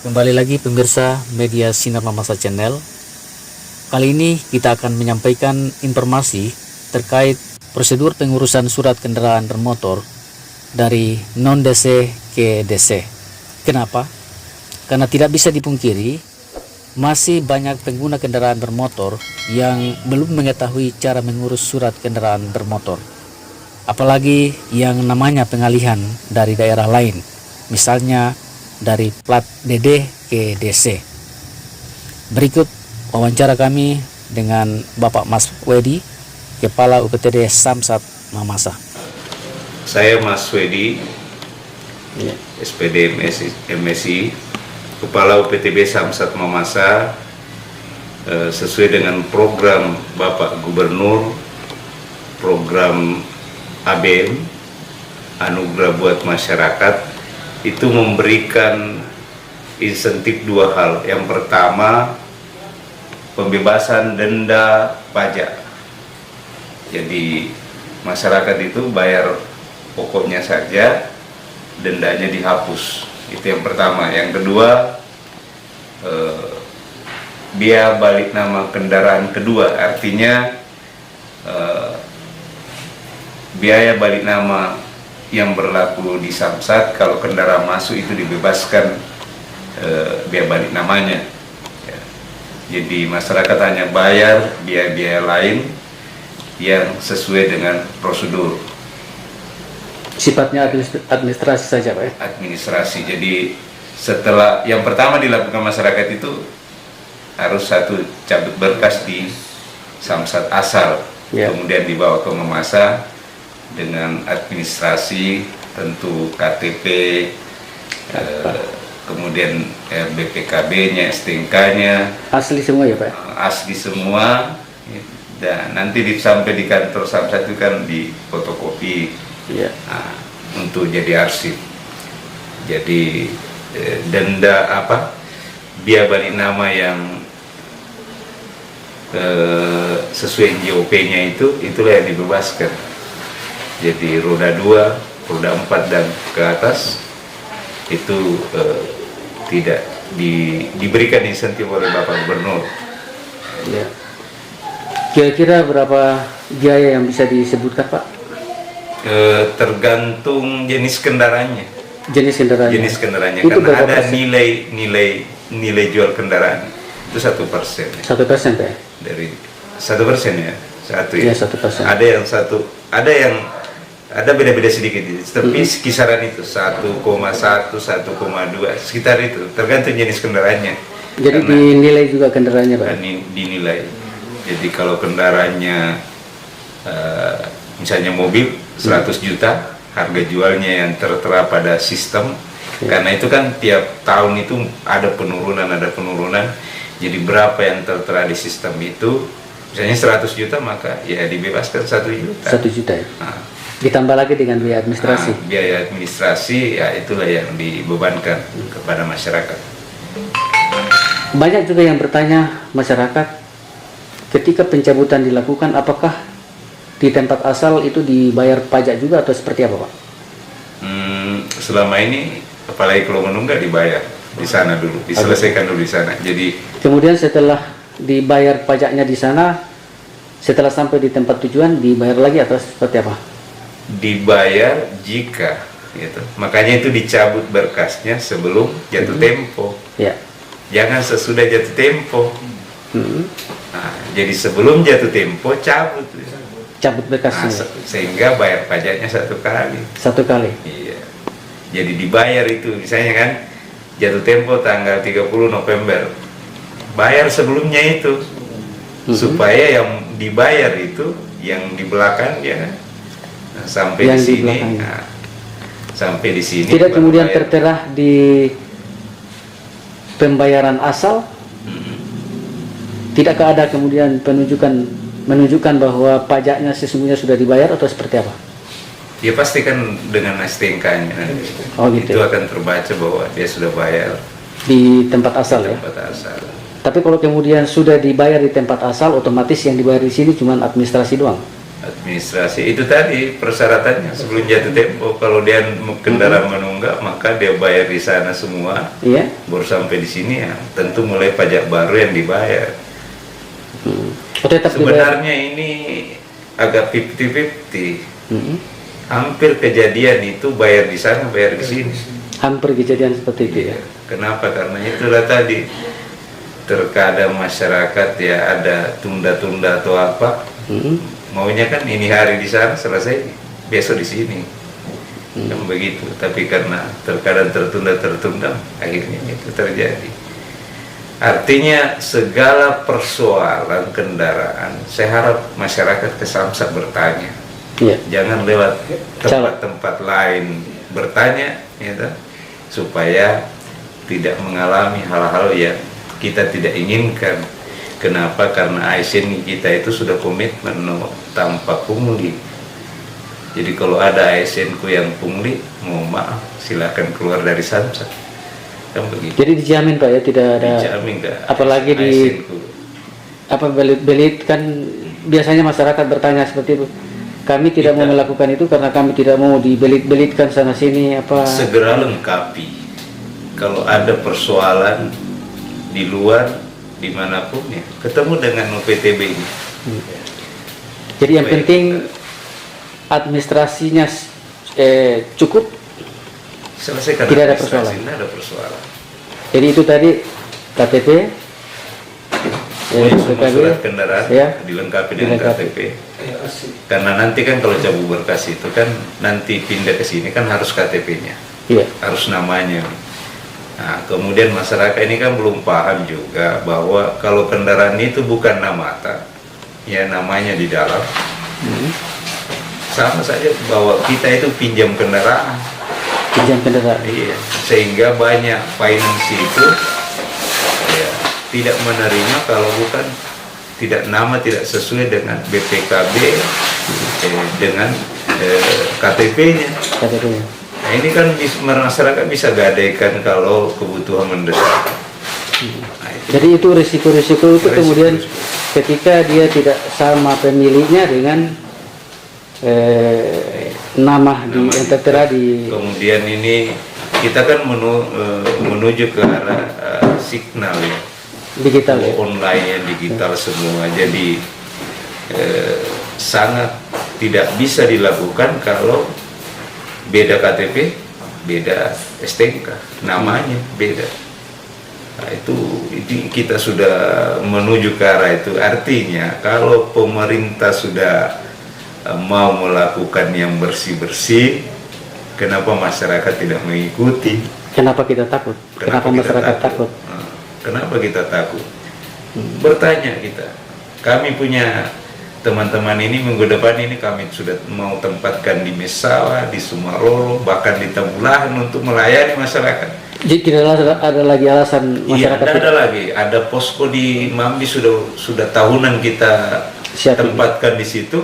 Kembali lagi pemirsa media Sinar Mamasa Channel. Kali ini kita akan menyampaikan informasi terkait prosedur pengurusan surat kendaraan bermotor dari non-DC ke DC. Kenapa? Karena tidak bisa dipungkiri masih banyak pengguna kendaraan bermotor yang belum mengetahui cara mengurus surat kendaraan bermotor. Apalagi yang namanya pengalihan dari daerah lain, misalnya dari plat DD ke DC. Berikut wawancara kami dengan Bapak Mas Wedi, Kepala UPTD Samsat Mamasa. Saya Mas Wedi, SPD MSI, Kepala UPTB Samsat Mamasa, sesuai dengan program Bapak Gubernur, program ABM, Anugerah Buat Masyarakat, itu memberikan insentif dua hal. Yang pertama, pembebasan denda pajak. Jadi masyarakat itu bayar pokoknya saja, dendanya dihapus. Itu yang pertama. Yang kedua, biaya balik nama kendaraan kedua, artinya biaya balik nama yang berlaku di Samsat, kalau kendaraan masuk itu dibebaskan biaya balik namanya. Ya. Jadi masyarakat hanya bayar biaya-biaya lain yang sesuai dengan prosedur. Sifatnya administrasi saja, Pak? Administrasi. Jadi setelah yang pertama dilakukan masyarakat itu harus satu cabut berkas di Samsat asal, kemudian dibawa ke Mamasa dengan administrasi, tentu KTP, kemudian BPKB-nya, STNK-nya, asli semua ya Pak? Asli semua, dan nanti sampai di kantor Samsat itu kan di fotokopi, untuk jadi arsip. Jadi denda biaya balik nama yang sesuai NJOP-nya itulah yang dibebaskan. Jadi roda 2, roda 4 dan ke atas itu tidak diberikan insentif oleh Bapak Gubernur. Ya. Kira-kira berapa biaya yang bisa disebutkan, Pak? Tergantung jenis kendaraannya. Jenis kendaraannya. Itu karena ada nilai jual kendaraan itu 1%. 1%, Pak? Dari 1% ya. Ya, 1%. Ada beda-beda sedikit, tapi kisaran itu 1,1, 1,2 sekitar itu, tergantung jenis kendaraannya. Jadi dinilai juga kendaraannya, Pak? Dinilai. Jadi kalau kendaraannya misalnya mobil 100 juta, harga jualnya yang tertera pada sistem, karena itu kan tiap tahun itu ada penurunan. Jadi berapa yang tertera di sistem itu, misalnya 100 juta, maka ya dibebaskan 1 juta. 1 juta ya? Ditambah lagi dengan biaya administrasi. Biaya administrasi ya itulah yang dibebankan kepada masyarakat. Banyak juga yang bertanya masyarakat, ketika pencabutan dilakukan, apakah di tempat asal itu dibayar pajak juga atau seperti apa, Pak? Selama ini, apalagi kalau menunggak, dibayar di sana dulu, diselesaikan dulu di sana. Jadi kemudian setelah dibayar pajaknya di sana, setelah sampai di tempat tujuan dibayar lagi atau seperti apa? Dibayar jika gitu. Makanya itu dicabut berkasnya sebelum jatuh tempo. Ya. Jangan sesudah jatuh tempo. Jadi sebelum jatuh tempo cabut berkasnya. Sehingga bayar pajaknya 1 kali. 1 kali. Iya. Jadi dibayar itu, misalnya kan jatuh tempo tanggal 30 November. Bayar sebelumnya itu. Supaya yang dibayar itu yang di belakang ya. Sampai yang di sini, sampai di sini tidak kemudian tertera di pembayaran asal. Tidakkah ada kemudian menunjukkan bahwa pajaknya sesungguhnya sudah dibayar atau seperti apa? Ya pasti kan dengan STNK-nya gitu. Itu akan terbaca bahwa dia sudah bayar di tempat asal, asal. Tapi kalau kemudian sudah dibayar di tempat asal, otomatis yang dibayar di sini cuma administrasi doang. administrasi itu tadi persyaratannya sebelum jatuh tempo. Kalau dia kendaraan menunggak maka dia bayar di sana semua. Iya. Baru sampai di sini ya tentu mulai pajak baru yang dibayar. Oh, tetap dibayar. Sebenarnya ini agak 50-50. Hampir Mm-hmm. kejadian itu bayar di sana bayar di sini. Hampir kejadian seperti itu ya. Kenapa? Karena itulah tadi terkadang masyarakat ya ada tunda-tunda atau apa. Maunya kan ini hari di sana selesai besok di sini. Kan begitu. Tapi karena terkadang tertunda akhirnya itu terjadi. Artinya segala persoalan kendaraan saya harap masyarakat ke Samsat bertanya. Iya. Jangan lewat tempat-tempat lain bertanya gitu, supaya tidak mengalami hal-hal yang kita tidak inginkan. Kenapa? Karena ASN kita itu sudah komitmen tanpa pungli. Jadi kalau ada ASN ku yang pungli, mohon maaf, silakan keluar dari Samsat. Kan begitu. Jadi dijamin Pak ya, tidak ada. Dijamin enggak. Apalagi di apa belit-belit kan biasanya masyarakat bertanya seperti itu. Kami tidak mau melakukan itu karena kami tidak mau dibelit-belitkan sana sini apa. Segera lengkapi. Kalau ada persoalan di luar dimanapun ya ketemu dengan UPTB ini. Jadi yang penting administrasinya cukup, selesaikan. Tidak ada persoalan. Tidak ada persoalan. Jadi itu tadi KTP, Semua surat kendaraan ya, dilengkapi dengan KTP. Karena nanti kan kalau cabut berkas itu kan nanti pindah ke sini kan harus KTP-nya, iya. harus namanya. Nah, kemudian masyarakat ini kan belum paham juga bahwa kalau kendaraan itu bukan namata, ya namanya di dalam. Sama saja bahwa kita itu pinjam kendaraan. Pinjam kendaraan. Iya, sehingga banyak finance itu ya, tidak menerima kalau bukan tidak sesuai dengan BPKB dengan KTP-nya. KTP-nya. Nah, ini kan masyarakat bisa gadaikan kalau kebutuhan mendesak. Nah, Jadi itu risiko-risiko itu kemudian ketika dia tidak sama pemiliknya dengan nama di yang tertera di. Kemudian ini kita kan menuju ke arah signal ya, Digital ya. online yang digital semua. Jadi sangat tidak bisa dilakukan kalau beda KTP, beda STNK, namanya beda. Nah, itu kita sudah menuju ke arah itu. Artinya kalau pemerintah sudah mau melakukan yang bersih-bersih, kenapa masyarakat tidak mengikuti? Kenapa kita takut? Kenapa masyarakat takut? Kenapa kita takut? Bertanya kita. Kami punya teman-teman ini minggu depan ini kami sudah mau tempatkan di Mesawa, di Sumaroro, bahkan di Tambulahan untuk melayani masyarakat. Jadi tidak ada lagi alasan masyarakat. Iya, ada lagi. Ada posko di Mambi sudah tahunan kita tempatkan di situ.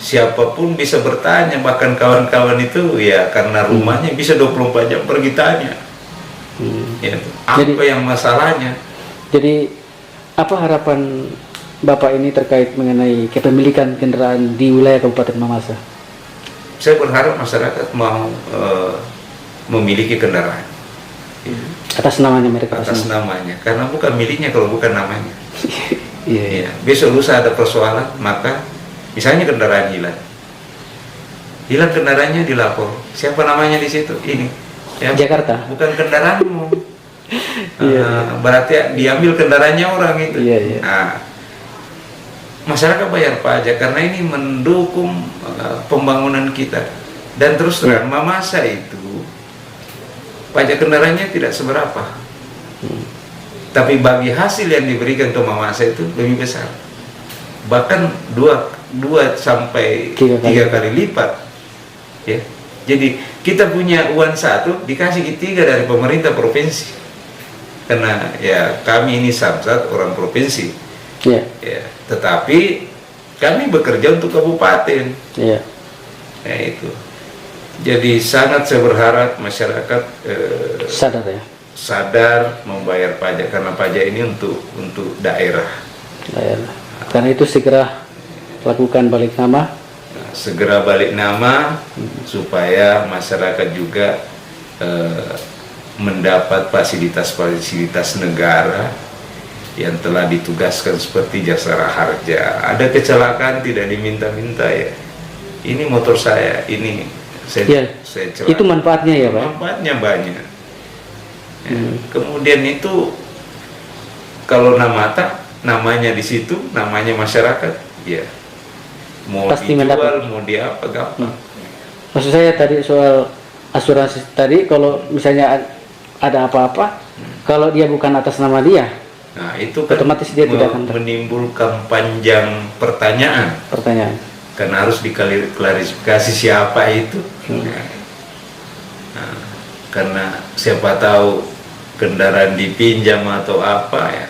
Siapapun bisa bertanya, bahkan kawan-kawan itu ya karena rumahnya bisa 24 jam pergi tanya. Ya, apa yang masalahnya? Jadi apa harapan Bapak ini terkait mengenai kepemilikan kendaraan di wilayah Kabupaten Mamasa? Saya berharap masyarakat mau memiliki kendaraan. Atas namanya mereka. Atas namanya, karena bukan miliknya kalau bukan namanya. Iya. Besok lusa ada persoalan, maka misalnya kendaraan hilang kendaraannya dilapor. Siapa namanya di situ? Ini. Ya, Jakarta. Bukan kendaraanmu. Iya. Berarti diambil kendaraannya orang itu. Iya. Nah, masyarakat bayar pajak karena ini mendukung pembangunan kita. Dan terus terang Mamasa itu pajak kendaraannya tidak seberapa. Tapi bagi hasil yang diberikan ke Mamasa itu lebih besar. Bahkan 2 sampai 3 kali lipat. Ya. Jadi kita punya uang 1 dikasih 3 dari pemerintah provinsi. Karena ya kami ini Samsat orang provinsi. Iya. Ya, tetapi kami bekerja untuk kabupaten. Iya. Nah, itu. Jadi sangat saya berharap masyarakat Sadar ya. sadar membayar pajak karena pajak ini untuk daerah. Daerah. Karena itu segera lakukan balik nama. Nah, segera balik nama supaya masyarakat juga mendapat fasilitas-fasilitas negara yang telah ditugaskan seperti jasara harja. Ada kecelakaan tidak diminta-minta ya. Ini motor saya, ini saya celaka. Itu manfaatnya ya Pak? Manfaatnya banyak. Ya. Kemudian itu kalau namanya di situ, namanya masyarakat, ya mau pasti dijual, mendapat. mau di apa gampang. Maksud saya tadi soal asuransi tadi, kalau misalnya ada apa-apa, kalau dia bukan atas nama dia, Nah itu kan otomatis dia tidak akan menimbulkan panjang pertanyaan. Karena harus diklarifikasi siapa itu. Nah, karena siapa tahu kendaraan dipinjam atau apa ya.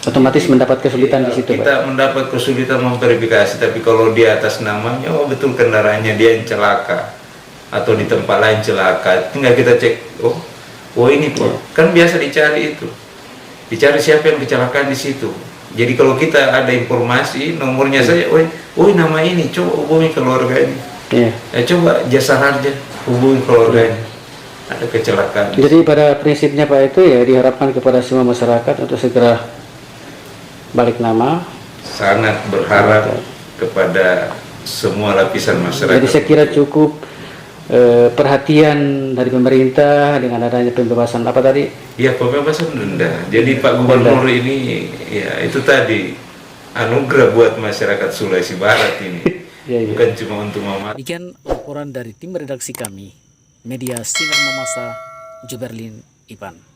Otomatis mendapat kesulitan di situ. Kita mendapat kesulitan memverifikasi, tapi kalau dia atas namanya, oh betul kendaraannya dia yang celaka atau di tempat lain celaka, tinggal kita cek, oh ini Pak. Kan biasa dicari itu, dicari siapa yang kecelakaan di situ. Jadi kalau kita ada informasi nomornya saja, oh nama ini, coba hubungi keluarganya. Coba jasa harja, hubungi keluarganya. Ada kecelakaan. Jadi pada prinsipnya Pak itu ya diharapkan kepada semua masyarakat untuk segera balik nama. Sangat berharap kepada semua lapisan masyarakat. Jadi saya kira cukup perhatian dari pemerintah dengan adanya pembebasan apa tadi? Ya pembebasan denda. Jadi Pak Gubernur ini ya itu tadi anugerah buat masyarakat Sulawesi Barat ini. Bukan cuma untuk Mama. Demikian laporan dari tim redaksi kami, Media Sinar Mamasa, Juberlin Ipan.